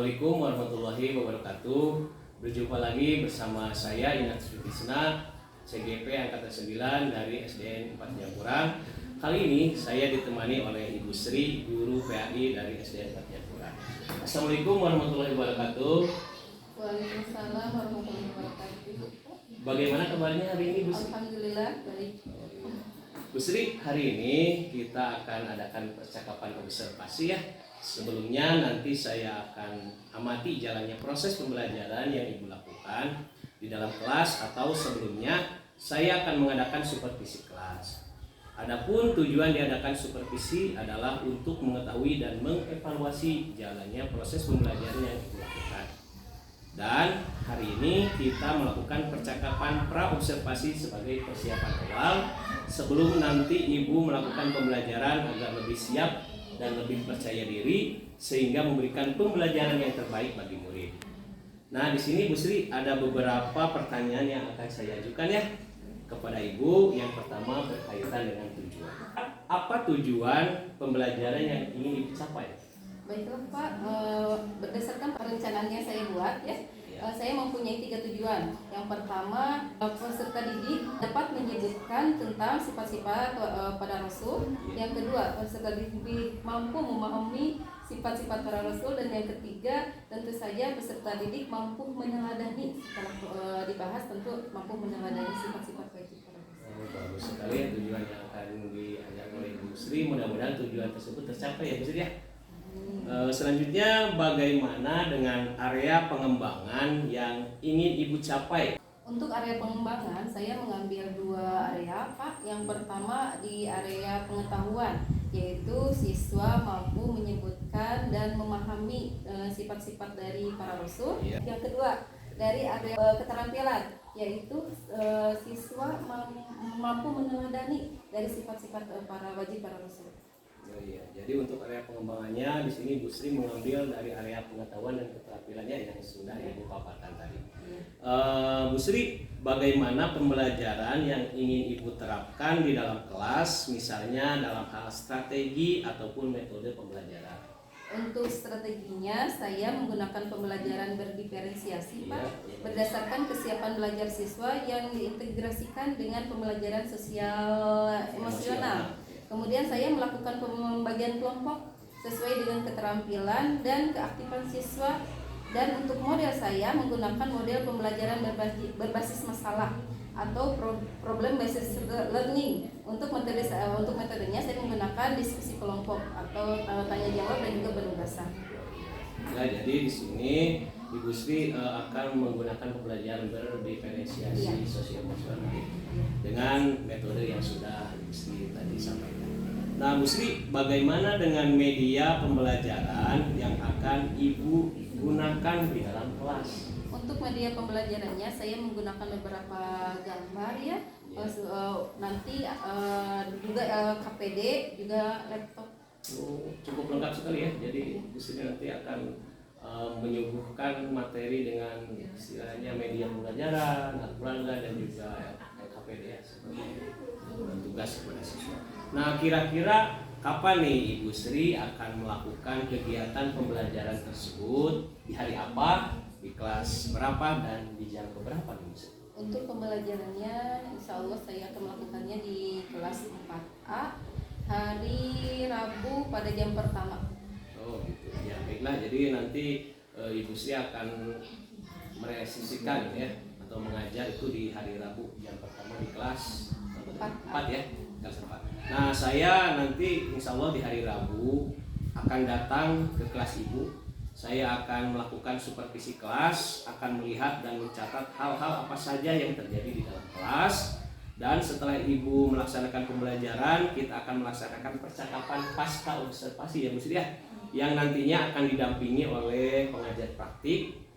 Assalamualaikum warahmatullahi wabarakatuh. Berjumpa lagi bersama saya Inat Sutisna, CGP Angkatan 9 dari SDN 4 Jayapura. Kali ini saya ditemani oleh Ibu Sri, guru PAI dari SDN 4 Jayapura. Assalamualaikum warahmatullahi wabarakatuh. Waalaikumsalam warahmatullahi wabarakatuh. Bagaimana kabarnya hari ini, Bu Sri? Alhamdulillah baik. Bu Sri, hari ini kita akan adakan percakapan observasi ya. Sebelumnya nanti saya akan amati jalannya proses pembelajaran yang Ibu lakukan di dalam kelas, atau sebelumnya saya akan mengadakan supervisi kelas. Adapun tujuan diadakan supervisi adalah untuk mengetahui dan mengevaluasi jalannya proses pembelajaran yang Ibu lakukan. Dan hari ini kita melakukan percakapan pra-observasi sebagai persiapan awal sebelum nanti Ibu melakukan pembelajaran agar lebih siap dan lebih percaya diri sehingga memberikan pembelajaran yang terbaik bagi murid. Nah, di sini Bu Sri ada beberapa pertanyaan yang akan saya ajukan ya kepada Ibu. Yang pertama berkaitan dengan tujuan. Apa tujuan pembelajaran yang ingin dicapai? Baiklah Pak, berdasarkan perencanaan yang saya buat ya, saya mempunyai 3 tujuan. Yang pertama, peserta didik dapat menyebutkan tentang sifat-sifat pada Rasul. Yang kedua, peserta didik mampu memahami sifat-sifat para Rasul. Dan yang ketiga, tentu saja peserta didik mampu meneladani, setelah dibahas tentu mampu meneladani sifat-sifat wajib para Rasul. Bagus sekali ya tujuan yang akan diajak oleh Bu Sri. Mudah-mudahan tujuan tersebut tercapai ya Bu Sri ya. Selanjutnya, bagaimana dengan area pengembangan yang ingin Ibu capai? Untuk area pengembangan, saya mengambil 2 area, Pak. Yang pertama di area pengetahuan, yaitu siswa mampu menyebutkan dan memahami sifat-sifat dari para Rasul. Yang kedua, dari area keterampilan, yaitu siswa mampu meneladani dari sifat-sifat para wajib para Rasul. Oh iya, jadi untuk area pengembangannya di sini Bu Sri mengambil dari area pengetahuan dan keterampilannya yang sudah Ibu paparkan tadi. Bu Sri, bagaimana pembelajaran yang ingin Ibu terapkan di dalam kelas, misalnya dalam hal strategi ataupun metode pembelajaran? Untuk strateginya, saya menggunakan pembelajaran berdiferensiasi, Pak, berdasarkan kesiapan belajar siswa yang diintegrasikan dengan pembelajaran sosial emosional. Kemudian saya melakukan pembagian kelompok sesuai dengan keterampilan dan keaktifan siswa. Dan untuk model saya menggunakan model pembelajaran berbasis masalah atau problem based learning. Untuk metodenya saya menggunakan diskusi kelompok atau tanya jawab dan juga penugasan. Ya, jadi di sini Ibu Sri akan menggunakan pembelajaran berdiferensiasi sosial emosional dengan metode yang sudah Ibu Sri tadi sampaikan. Nah, Bu Sri, bagaimana dengan media pembelajaran yang akan Ibu gunakan di dalam kelas? Untuk media pembelajarannya saya menggunakan beberapa gambar ya. Nanti juga KPD, juga laptop. Cukup lengkap sekali ya. Jadi di sini nanti akan menyuguhkan materi dengan istilahnya media pembelajaran, Al-Quran dan juga KPD ya, sebagai tugas kepada siswa. Nah, kira-kira kapan nih Ibu Sri akan melakukan kegiatan pembelajaran tersebut? Di hari apa? Di kelas berapa? Dan di jam berapa nih Bu Sri? Untuk pembelajarannya, insya Allah saya akan melakukannya di kelas 4A hari Rabu pada jam pertama. Oh gitu, ya baiklah. Jadi nanti Ibu Sri akan meresisikan ya atau mengajar itu di hari Rabu jam pertama di kelas 4 ya, kelas 4. Nah, saya nanti insya Allah di hari Rabu akan datang ke kelas Ibu. Saya akan melakukan supervisi kelas, akan melihat dan mencatat hal-hal apa saja yang terjadi di dalam kelas. Dan setelah Ibu melaksanakan pembelajaran, kita akan melaksanakan percakapan pasca observasi ya Bu Sri ya, yang nantinya akan didampingi oleh pengajar praktik.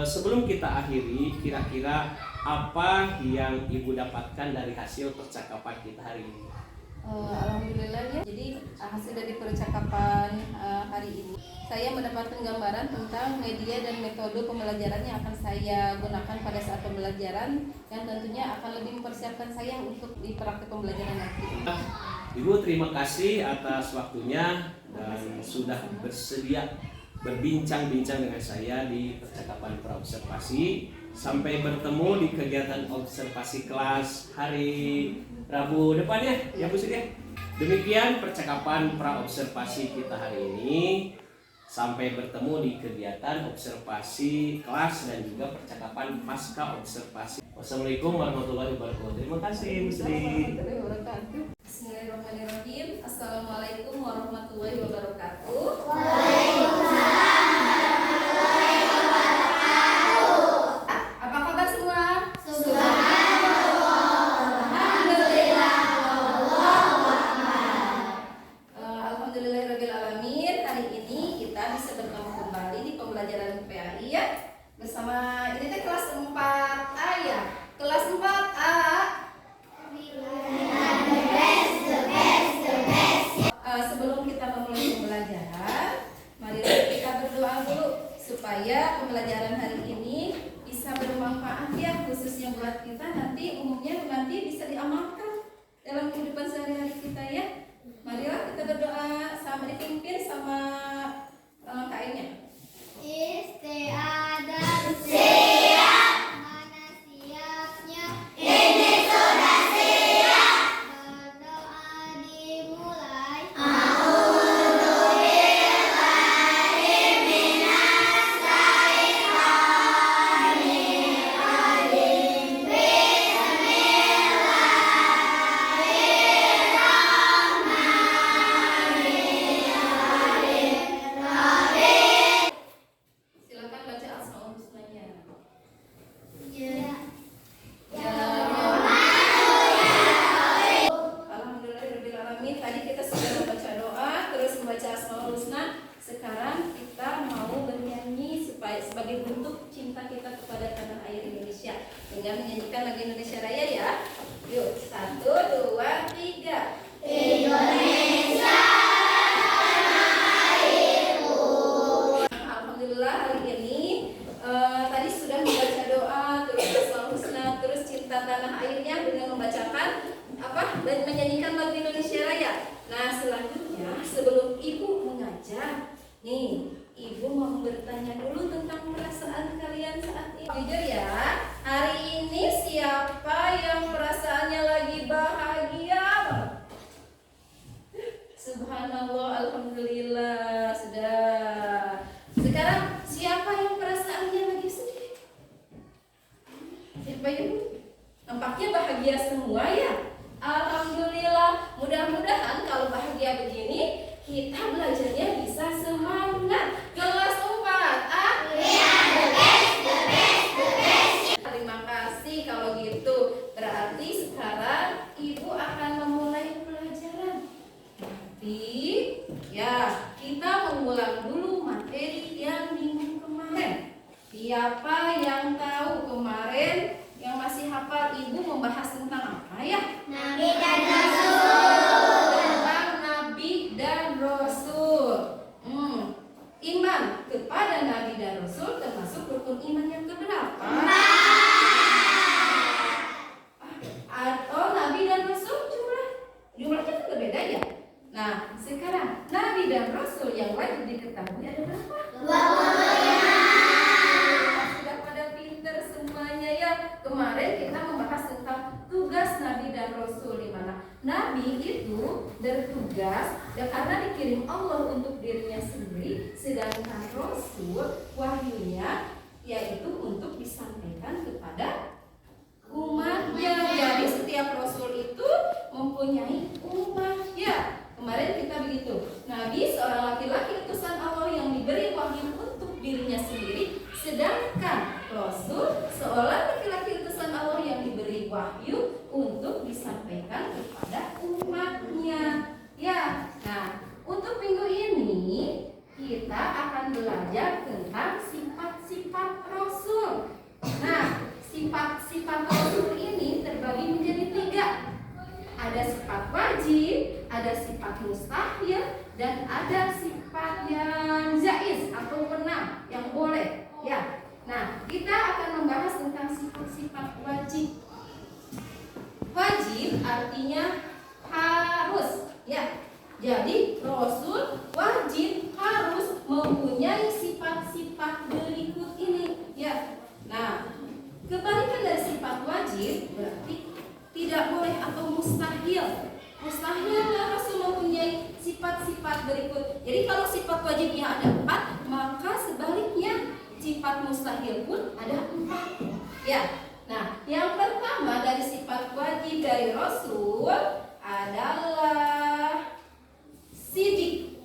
Sebelum kita akhiri, kira-kira apa yang Ibu dapatkan dari hasil percakapan kita hari ini? Alhamdulillah ya. Jadi hasil dari percakapan hari ini, saya mendapatkan gambaran tentang media dan metode pembelajaran yang akan saya gunakan pada saat pembelajaran, yang tentunya akan lebih mempersiapkan saya untuk di praktik pembelajaran nanti. Ibu, terima kasih atas waktunya dan sudah bersedia berbincang-bincang dengan saya di percakapan praobservasi. Sampai bertemu di kegiatan observasi kelas hari Rabu depan ya Bu Siti ya. Demikian percakapan praobservasi kita hari ini. Sampai bertemu di kegiatan observasi kelas dan juga percakapan pasca observasi. Wassalamualaikum warahmatullahi wabarakatuh. Terima kasih Bu Sri. Bismillahirrahmanirrahim. Assalamualaikum warahmatullahi wabarakatuh. Apa kabar semua? Alhamdulillahirrahmanirrahim. Hari ini kita bisa bertemu kembali di pembelajaran PAI ya. Bersama ini teh kelas 4A ya. Kelas 4A. Sebelum kita memulai pembelajaran, mari kita berdoa dulu supaya pembelajaran hari ini bisa bermanfaat ya, khususnya buat kita umumnya nanti bisa diamalkan dalam kehidupan sehari-hari kita ya. Marilah kita berdoa sama dipimpin sama kainnya. Istiadat siap. Mana siapnya? Ini sudah siap. Berdoa dimulai. Silakan baca Asmaul Husnanya. Ya. Alhamdulillahirrahmanirrahim. Tadi kita sudah membaca doa, terus membaca Asmaul Husna. Sekarang kita mau bernyanyi supaya sebagai bentuk cinta kita kepada tanah air Indonesia dengan menyanyikan lagu Indonesia Raya ya. Yuk, 1, 2, 3. Indonesia. Alhamdulillah hari ini tadi sudah membaca doa, terus Asmaul Husna, terus cinta tanah airnya dengan membacakan dan menyanyikan lagu Indonesia Raya. Nah selanjutnya sebelum ibu mengajar, nih ibu mau bertanya dulu tentang perasaan kalian saat ini. Jujur ya, hari ini siapa yang perasaannya lagi bahagia? Subhanallah, alhamdulillah, sudah. Sekarang siapa yang perasaannya lagi sedih? Siapa yang nampaknya bahagia semua ya? Alhamdulillah. Mudah-mudahan kalau bahagia begini kita belajarnya bisa semangat. Kelas 4A. Terima kasih kalau gitu. Berarti sekarang ibu akan memulai pelajaran. Tapi ya kita mengulang dulu materi yang minggu kemarin. Siapa yang tahu kemarin yang masih hafal ibu membahas tentang apa ya? Nabi dan Rasul. Tentang Nabi dan Rasul. Iman kepada Nabi dan Rasul termasuk rukun iman yang keberapa? Atau Nabi dan Rasul jumlahnya kan berbeda ya? Nah sekarang Nabi dan Rasul yang wajib diketahui ada berapa? 25. Sudah pada pinter semuanya ya. Kemarin kita membahas tentang tugas Nabi dan Rasul, di mana Nabi itu bertugas dan karena dikirim Allah untuk dirinya sendiri, sedangkan Rasul wahyunya yaitu untuk disampaikan kepada umatnya. Jadi setiap Rasul itu mempunyai umat ya. Kemarin kita begitu. Nabi seorang laki-laki utusan Allah yang diberi wahyu untuk dirinya sendiri, sedangkan Rasul seorang laki-laki utusan Allah yang diberi wahyu untuk disampaikan kepada umatnya. Ya, nah untuk minggu ini kita akan belajar tentang sifat-sifat Rasul. Nah, sifat-sifat Rasul ini terbagi menjadi 3. Ada sifat wajib, ada sifat mustahil, dan ada sifat yang jaiz atau benar yang boleh. Ya, nah kita akan membahas tentang sifat-sifat wajib. Wajib artinya harus, ya. Jadi Rasul wajib harus mempunyai Ya. Nah, yang pertama dari sifat wajib dari Rasul adalah sidik.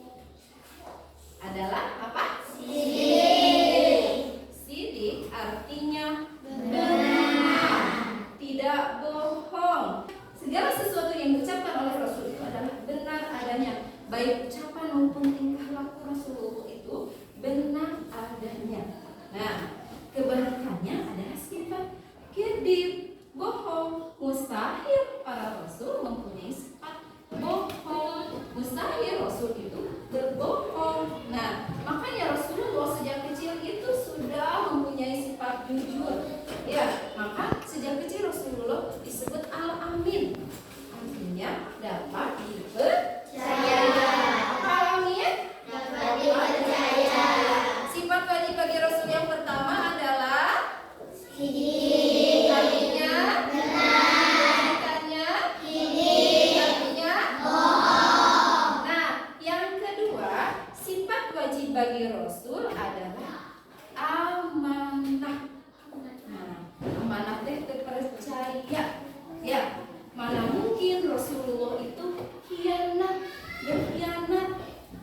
Adalah apa? Sidik. Sidik artinya benar, tidak bohong. Segala sesuatu yang diucapkan oleh Rasul itu adalah benar adanya. Baik ucapan maupun tingkah laku Rasulullah itu benar adanya. Nah, kebalikannya adalah sifat kedip, bohong, mustahil para Rasul mempunyai sifat bohong. Mustahil Rasul itu berbohong. Nah, makanya Rasulullah sejak kecil itu sudah mempunyai sifat jujur. Ya, maka sejak kecil Rasulullah disebut Al-Amin. Artinya dapat dipercaya. Apa Al-Amin? Dapat dipercaya. Sifat wajib bagi Rasul yang pertama adalah Sidik. artinya Benar. artinya Sidik. artinya Bohong. Nah, yang kedua, sifat wajib bagi Rasul adalah amanah. Nah, amanah itu terpercaya. Ya, mana mungkin Rasulullah itu berkhianat.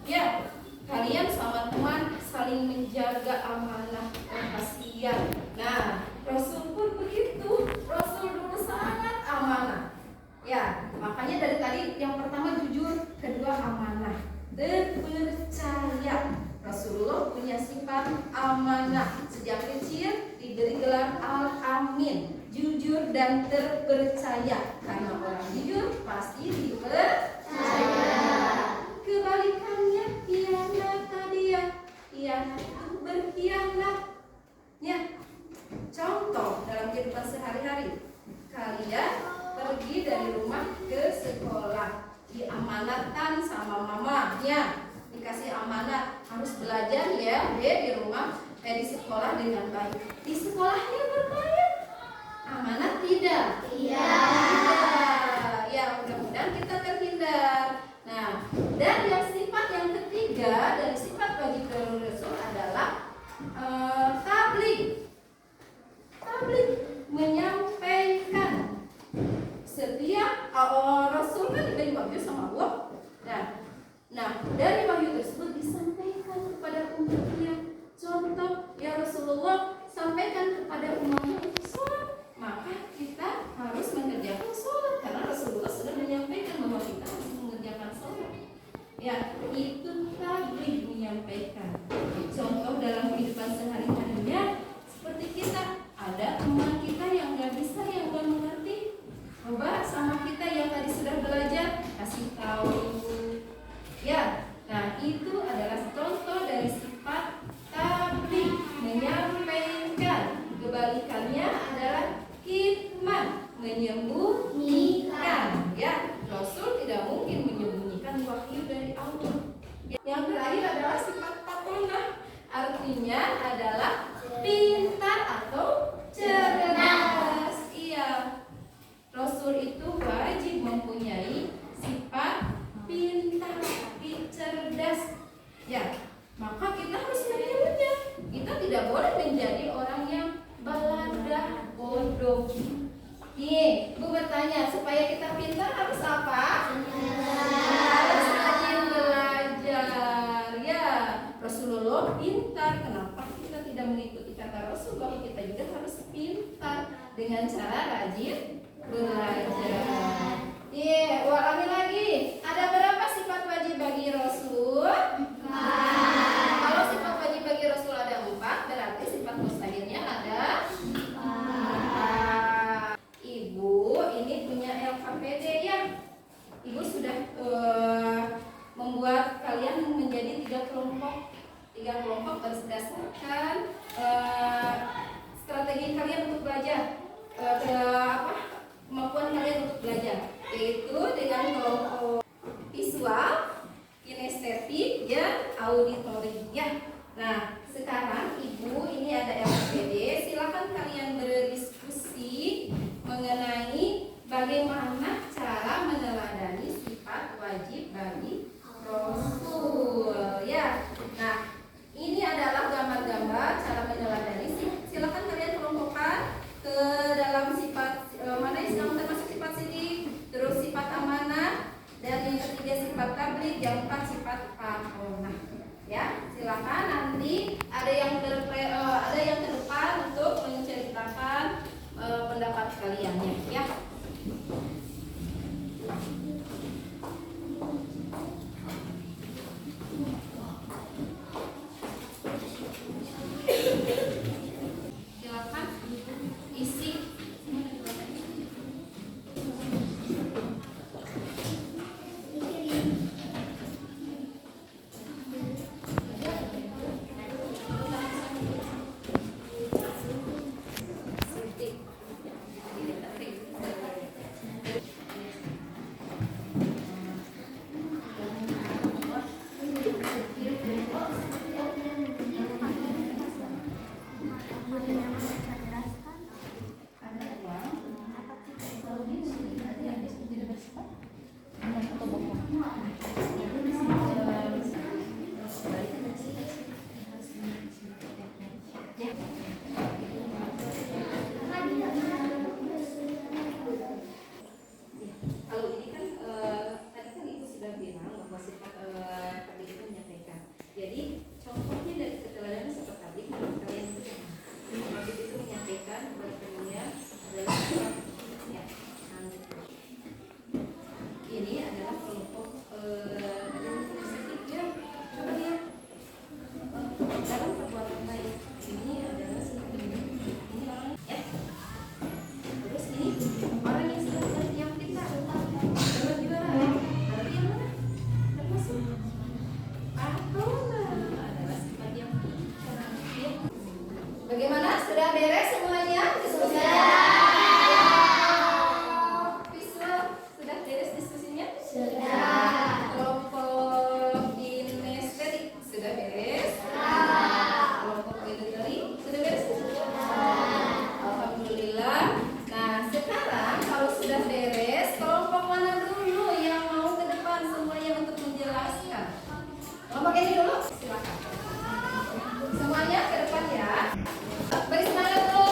Ya, kalian sama teman saling menjaga amanah rahasia. Nah, Rasul pun begitu. Rasul dulu sangat amanah. Ya, makanya dari tadi yang pertama jujur, kedua amanah, terpercaya. Rasulullah punya sifat amanah. Sejak kecil diberi gelar Al-Amin, jujur dan terpercaya. Karena orang jujur pasti dipercaya. Kebalikannya khianat tadi ya. Khianat itu berkhianat. Ya. Contoh dalam kehidupan sehari-hari. Kalian pergi dari rumah ke sekolah, diamanatkan sama mamanya, dikasih amanat harus belajar ya di rumah di sekolah dengan baik. Di sekolahnya berbaik, amanat tidak? Tidak. Ya, mudah-mudahan kita terhindar. Nah, dan yang sifat yang ketiga dari sifat wajib dari Rasul adalah tabligh. Tabligh menyampaikan. Setiap Rasul kan diberi wahyu sama Allah. Nah, dari wahyu tersebut disampaikan kepada umatnya. Contoh, ya Rasulullah sampaikan kepada umatnya untuk sholat. Maka kita harus mengerjakan sholat karena Rasulullah sudah menyampaikan bahwa kita harus mengerjakan sholat. Ya, itu tabligh menyampaikan. Contoh dalam kehidupan sehari-harinya seperti kita ada teman kita yang nggak bisa, yang nggak mengerti, coba sama kita yang tadi sudah belajar kasih tahu. Ya, nah itu adalah contoh dari sifat tabligh menyampaikan. Kebalikannya adalah kitman menyembunyikan. Ya, Rasul tidak mungkin menyembunyikan wahyu dari Allah. Yang terakhir adalah sifat patonah. Artinya adalah pintar atau cerdas. Iya. Rasul itu wajib mempunyai sifat pintar tapi cerdas. Ya, maka kita harus menirunya. Kita tidak boleh menjadi orang yang balada, bodoh. Nih, Bu bertanya, supaya kita pintar harus apa? Harus rajin belajar. Ya, Rasulullah pintar. Kenapa kita tidak mengikuti kata Rasul bahwa kita juga harus pintar dengan cara rajin belajar? Ulangi lagi. Ada berapa sifat wajib bagi Rasul? Kalau sifat wajib bagi Rasul ada 4, berarti sifat mustahilnya ada 4. Ibu ini punya LKPD ya. Ibu sudah membuat kalian menjadi 3 kelompok. 3 kelompok berdasarkan strategi kalian untuk belajar. Kemampuan kalian untuk belajar, yaitu dengan kelompok visual, kinestetik, dan auditori. Ya. Nah, sekarang Ibu ini ada LKPD. Silakan kalian berdiskusi mengenai bagaimana cara meneladani sifat wajib bagi Rasul. Ya. Nah, ini adalah gambar-gambar cara meneladani. Silakan kalian kelompokkan ke Jadi ada yang ke depan untuk menceritakan pendapat kalian ya. Silakan isi. Kalau ini kan tadi kan Ibu sudah bilang bahwa sifat tadi itu menyampaikan. Jadi contohnya dari keteladanan seperti tadi menurut kalian itu maksud itu menyampaikan kepada temannya adalah sifat ya. Ini adalah kelompok inisiatif ya. Coba lihat dalam perbuatan baik ini adalah seperti ini orang ya. Terus ini orang yang sudah yang kita dapat juara ada yang mana termasuk atau adalah sifat yang ya. Bagaimana sudah beres semuanya diskusinya? Visual sudah beres diskusinya? Sudah. Kelompok kinestetik sudah beres? Kelompok auditory sudah beres? Alhamdulillah. Nah sekarang kalau sudah beres, kelompok mana dulu yang mau ke depan semuanya untuk menjelaskan? Kelompok ini dulu, silakan. Semuanya ke depan ya. Beri semangat dulu.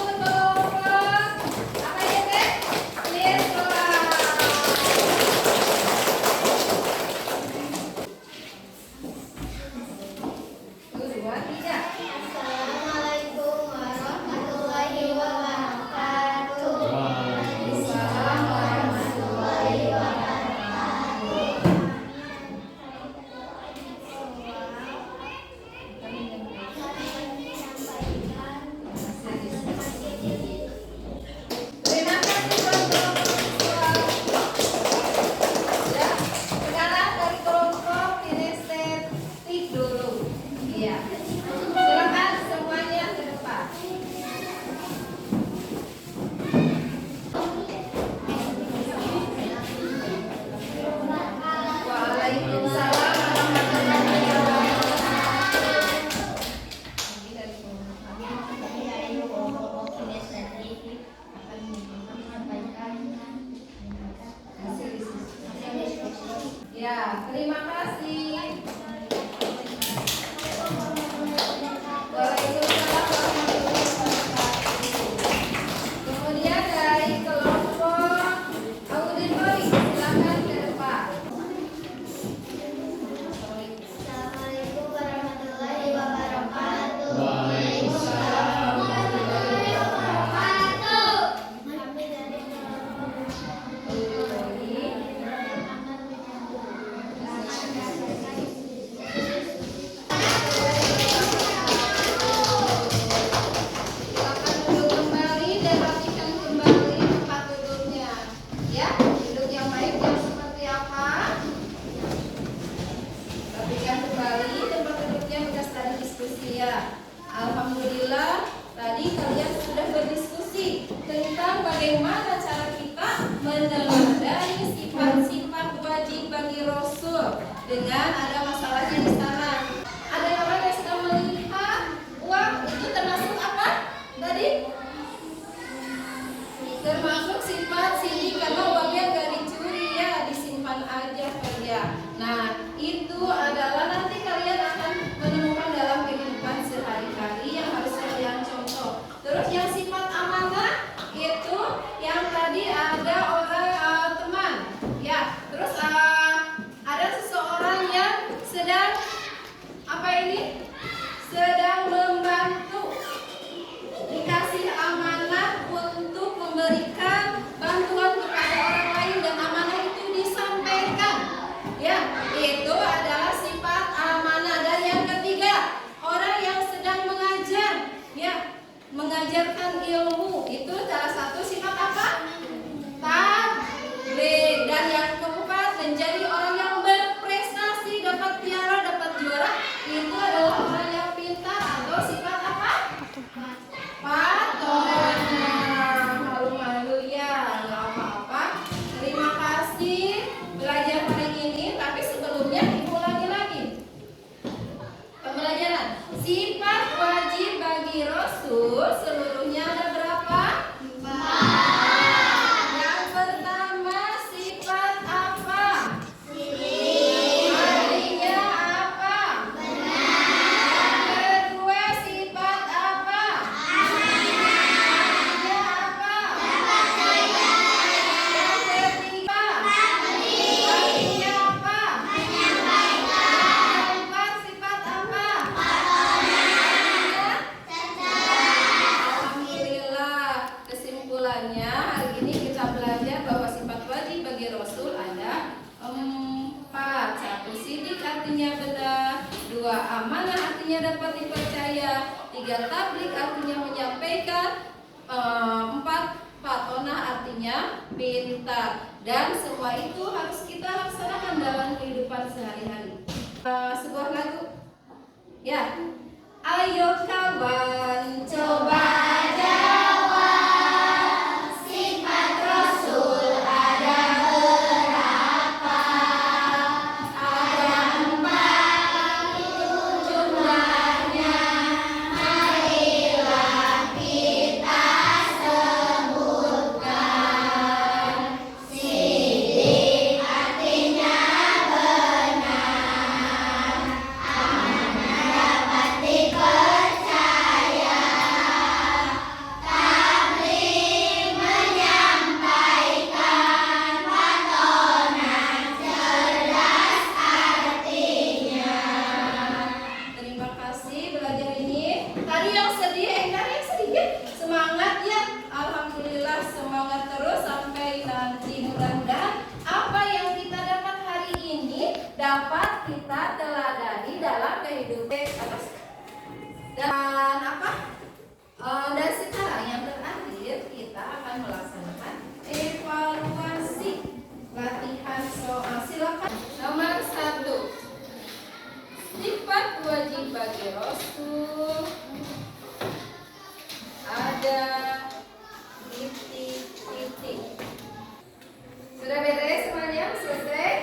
Sifat wajib bagi Rasul seluruhnya ada berapa? 4. Yang pertama sifat apa? Artinya apa? Yang kedua sifat apa? Artinya apa? Yang ketiga artinya apa? Yang keempat sifat apa? Alhamdulillah, kesimpulannya hari ini kita belajar bahwa sifat wajib bagi Rasul ada 4. 1. Sidik artinya benar. 2. Amanah artinya dapat dipercaya. 3. Tablik artinya menyampaikan. 4. Patonah artinya pintar. Dan semua itu harus kita laksanakan dalam kehidupan sehari-hari. Sebuah lagu. Ya. Ayo kawan, coba jawab. Sifat Rasul ada berapa? Ada 4 itu jumlahnya. Marilah kita sebutkan. Sidik artinya benar. Amanah dapat dipercaya. Tabligh menyampaikan. Patonah cerdas artinya. Terima kasih belajar ini. Tadi yang sedih, tadi yang sedikit semangat ya. Alhamdulillah semangat terus sampai nanti. Mudah-mudahan apa yang kita dapat hari ini dapat kita teladani dalam kehidupan atas. Dan apa? Dan sekarang yang terakhir kita akan melaksanakan evaluasi latihan soal. Silakan. Nomor 1. Sifat wajib bagi Rasul ada titik-titik. Sudah beres semuanya? Selesai?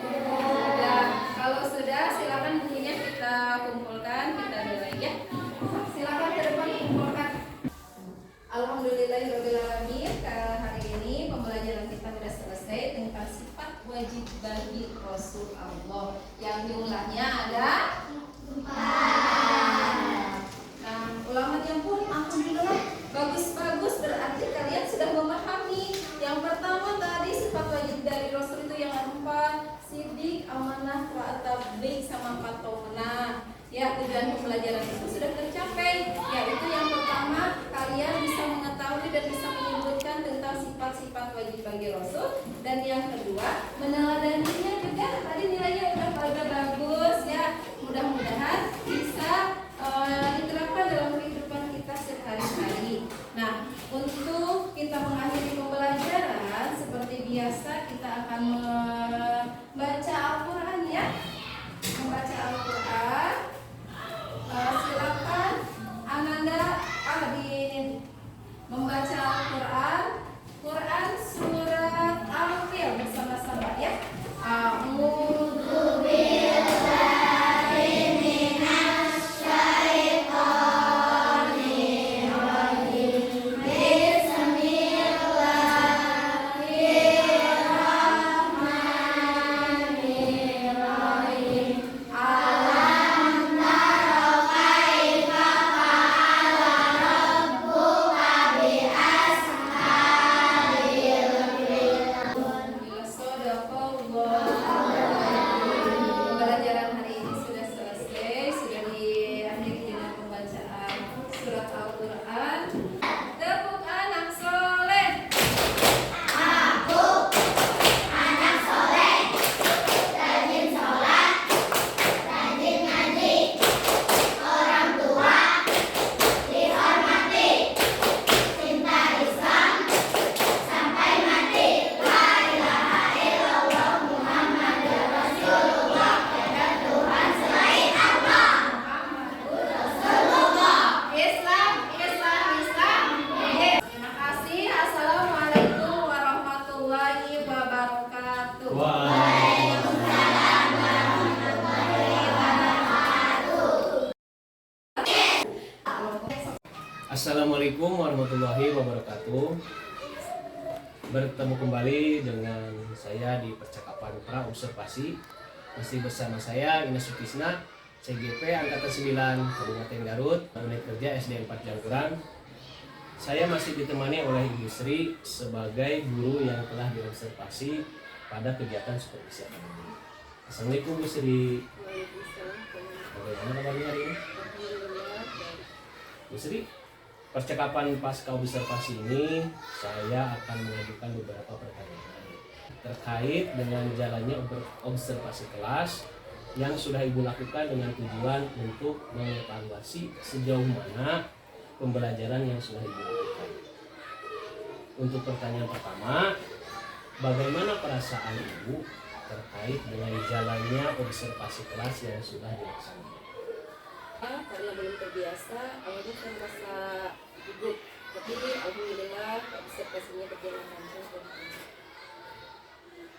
Sudah. Kalau sudah silakan bukunya kita kumpulkan, kita nilai ya. Silakan ke depan kumpulkan. Alhamdulillahirobbilalamin. Hari ini pembelajaran kita sudah selesai tentang sifat wajib bagi Rasul Allah yang jumlahnya ada 4. Nah, ulama jamhur alhamdulillah bagus-bagus, berarti kalian sudah memahami. Yang pertama tadi sifat wajib dari Rasul itu yang 4, sidik, amanah, tabligh sama patonah. Ya, tujuan pembelajaran itu sudah tercapai, yaitu yang pertama kalian bisa mengetahui dan bisa menyebutkan tentang sifat-sifat wajib bagi Rasul, dan yang kedua meneladaninya juga. Tadi nilainya udah bagus ya. Mudah-mudahan bisa diterapkan dalam kehidupan kita sehari-hari. Nah, untuk kita mengakhiri pembelajaran seperti biasa kita akan membaca Al-Quran ya. Membaca Al-Quran. Silakan Ananda Adin membaca Al-Quran. Quran surat Al-Anfal bersama-sama ya. A'udzu billahi Assalamualaikum warahmatullahi wabarakatuh. Bertemu kembali dengan saya di percakapan pra observasi. Masih bersama saya Ines Sutisna, CGP Angkatan 9 Kabupaten Garut, unit kerja SD 4 Jangkuran. Saya masih ditemani oleh Ibu Sri sebagai guru yang telah diobservasi pada kegiatan supervisi akademik. Assalamualaikum Bu Sri. Bagaimana kabarnya hari ini? Bu Sri, percakapan pasca observasi ini saya akan mengajukan beberapa pertanyaan terkait dengan jalannya observasi kelas yang sudah Ibu lakukan dengan tujuan untuk mengevaluasi sejauh mana pembelajaran yang sudah Ibu lakukan. Untuk pertanyaan pertama, bagaimana perasaan Ibu terkait dengan jalannya observasi kelas yang sudah dilaksanakan? Karena belum terbiasa, awalnya saya merasa gugup, tapi alhamdulillah observasinya berjalan lancar.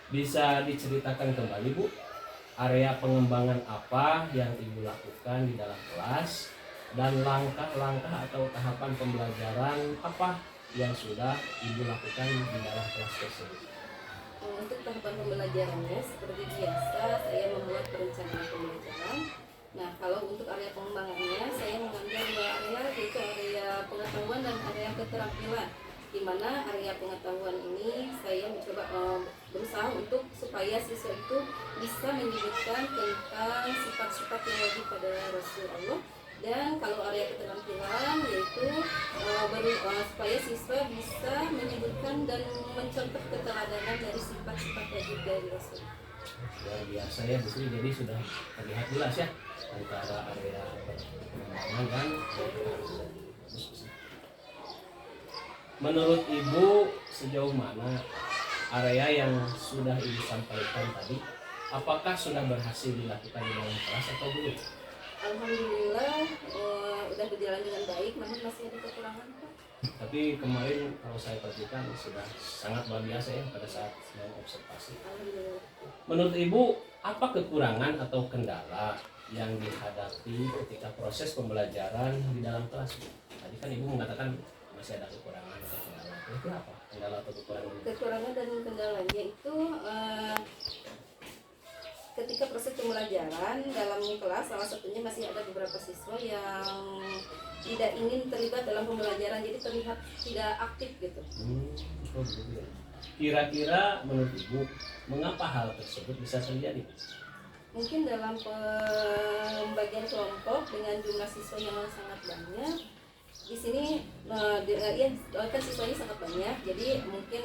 Bisa diceritakan kembali Bu, area pengembangan apa yang Ibu lakukan di dalam kelas dan langkah-langkah atau tahapan pembelajaran apa yang sudah Ibu lakukan di dalam kelas tersebut? Untuk tahapan pembelajarannya seperti biasa, saya membuat perencanaan pembelajaran. Nah, kalau untuk area pengembangannya, saya mengambil dua area, yaitu area pengetahuan dan area keterampilan. Di mana area pengetahuan ini saya mencoba berusaha untuk supaya siswa itu bisa menyebutkan tentang sifat-sifat yang wajib pada Rasul Allah. Dan kalau area keterampilan yaitu supaya siswa bisa menyebutkan dan mencontoh keteladanan dari sifat-sifat wajib dari Rasul. Luar biasa ya Bu Sri, jadi sudah terlihat jelas ya antara area pengembangan dan menurut Ibu sejauh mana area yang sudah Ibu sampaikan tadi, apakah sudah berhasil dilakukan di dalam kelas atau belum? Alhamdulillah udah berjalan dengan baik, namun masih ada kekurangan Pak. Tapi kemarin kalau saya perhatikan sudah sangat luar biasa ya pada saat sedang observasi. Alhamdulillah. Menurut Ibu, apa kekurangan atau kendala yang dihadapi ketika proses pembelajaran di dalam kelas? Tadi kan Ibu mengatakan masih ada kekurangan atau kendala. Itu apa? Kendala atau kekurangan? Kekurangan dan kendalanya itu ketika proses pembelajaran dalam kelas, salah satunya masih ada beberapa siswa yang tidak ingin terlibat dalam pembelajaran, jadi terlihat tidak aktif gitu. Oh begitu ya. Kira-kira menurut Ibu, mengapa hal tersebut bisa terjadi? Mungkin dalam pembagian kelompok dengan jumlah siswa yang sangat banyak, di sini kan siswanya sangat banyak, jadi mungkin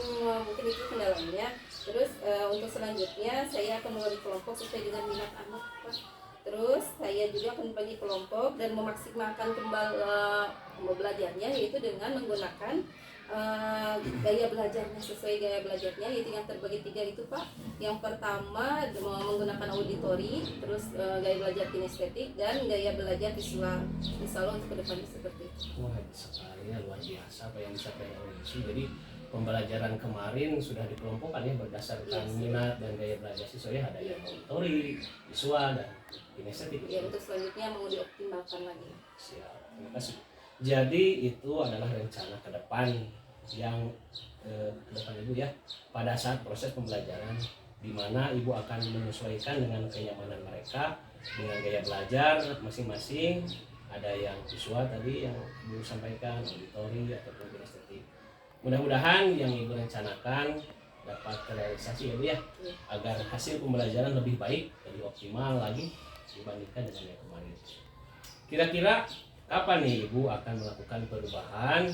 itu kendalanya. Terus untuk selanjutnya saya akan membagi kelompok sesuai dengan minat anak Pak. Terus saya juga akan bagi kelompok dan memaksimalkan belajarnya, yaitu dengan menggunakan gaya belajarnya, sesuai gaya belajarnya, yaitu yang terbagi 3 itu Pak. Yang pertama menggunakan auditori, terus gaya belajar kinestetik, dan gaya belajar visual. Insya Allah untuk kedepannya seperti itu. Wah sekali ya, luar biasa apa yang disampaikan oleh Ibu. Jadi pembelajaran kemarin sudah dikelompokkan ya berdasarkan minat dan gaya belajar siswa ya, ada yang auditori, visual dan kinestetik. Ya, untuk selanjutnya mau dioptimalkan lagi. Siap, terima kasih. Jadi itu adalah rencana ke depan yang ke depan Ibu ya, pada saat proses pembelajaran di mana Ibu akan menyesuaikan dengan kenyamanan mereka dengan gaya belajar masing-masing. Ada yang visual tadi yang Ibu sampaikan, auditori ataupun kinestetik. Mudah-mudahan yang Ibu rencanakan dapat terrealisasi ya Bu ya, agar hasil pembelajaran lebih baik, lebih optimal lagi dibandingkan dengan yang kemarin. Kira-kira kapan nih Ibu akan melakukan perubahan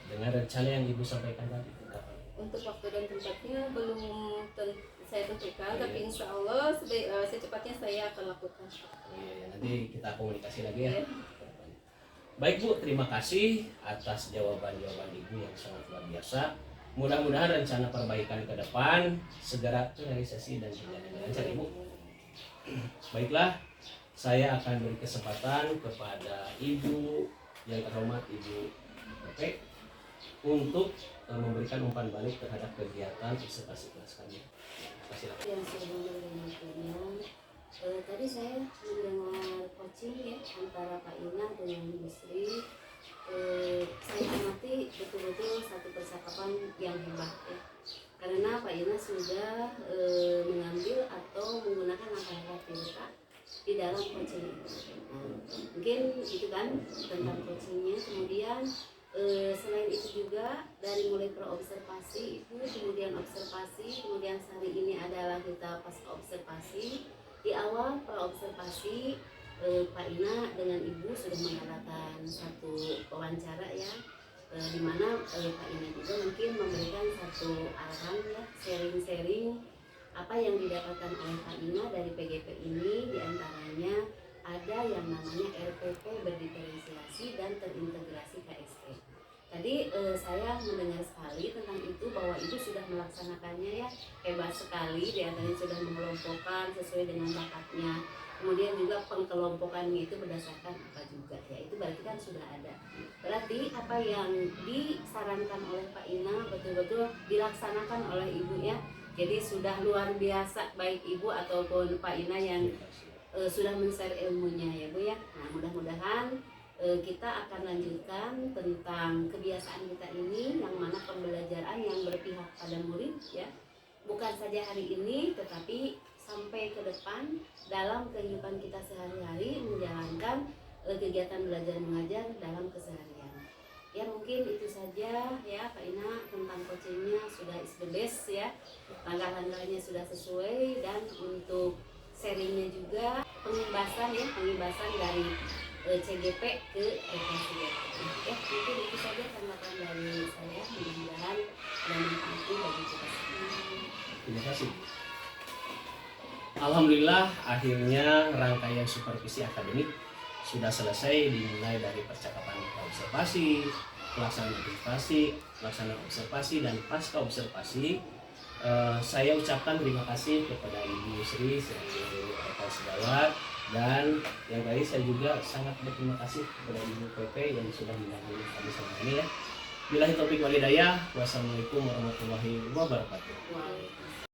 dengan rencana yang Ibu sampaikan tadi? Kapan? Untuk waktu dan tempatnya belum saya tentukan, tapi insya Allah secepatnya saya akan lakukan. Iya, nanti kita komunikasi lagi ya. Iya. Baik Bu, terima kasih atas jawaban-jawaban Ibu yang sangat luar biasa. Mudah-mudahan rencana perbaikan ke depan segera terrealisasi dan berjalan dengan lancar Ibu. Baiklah, saya akan beri kesempatan kepada Ibu yang terhormat Ibu Pepe untuk memberikan umpan balik terhadap kegiatan observasi kelas kami. Silakan. Yang sebelumnya tadi saya mendengar coaching ya antara Kak Ina dengan Bu Sri saya amati betul-betul satu percakapan yang hebat ya. Karena Pak Ina sudah mengambil atau menggunakan langkah-langkah prioritas di dalam coaching itu. Nah, mungkin itu kan tentang coachingnya. Kemudian selain itu juga dari mulai observasi itu, kemudian observasi, kemudian hari ini adalah kita pasca observasi. Di awal observasi Pak Ina dengan Ibu sudah mengadakan satu wawancara ya, di mana Pak Ina juga mungkin memberikan satu arahan ya, sharing-sharing apa yang didapatkan oleh Pak Ina dari PGP ini. Diantaranya ada yang namanya RPP berdiferensiasi dan terintegrasi KSP. Tadi saya mendengar sekali tentang itu bahwa Ibu sudah melaksanakannya ya, hebat sekali. Diantaranya sudah mengelompokkan sesuai dengan bakatnya. Kemudian juga pengkelompokannya itu berdasarkan apa juga ya, itu berarti kan sudah ada. Berarti apa yang disarankan oleh Pak Ina betul-betul dilaksanakan oleh Ibu ya. Jadi sudah luar biasa baik Ibu ataupun Pak Ina yang sudah men-share ilmunya ya Bu ya. Nah mudah-mudahan kita akan lanjutkan tentang kebiasaan kita ini, yang mana pembelajaran yang berpihak pada murid ya, bukan saja hari ini tetapi sampai ke depan dalam kehidupan kita sehari-hari menjalankan kegiatan belajar mengajar dalam keseharian. Ya mungkin itu saja ya Pak Ina, tentang coachingnya sudah is the best ya, langkah-langkahnya sudah sesuai, dan untuk sharingnya juga pengibasan dari CGP ke RKCGP. Ya mungkin itu saja tanggapan dari saya, mudah-mudahan ada manfaat bagi kita semua. Terima kasih. Alhamdulillah akhirnya rangkaian supervisi akademik sudah selesai, dimulai dari percakapan observasi, pelaksanaan observasi dan pasca observasi. Saya ucapkan terima kasih kepada Ibu Sri selaku rekan segawat, dan yang tadi saya juga sangat berterima kasih kepada Ibu PP yang sudah mendampingi kami selama ini ya. Billahi taufik wal hidayah. Wassalamualaikum warahmatullahi wabarakatuh. Waalaikumsalam.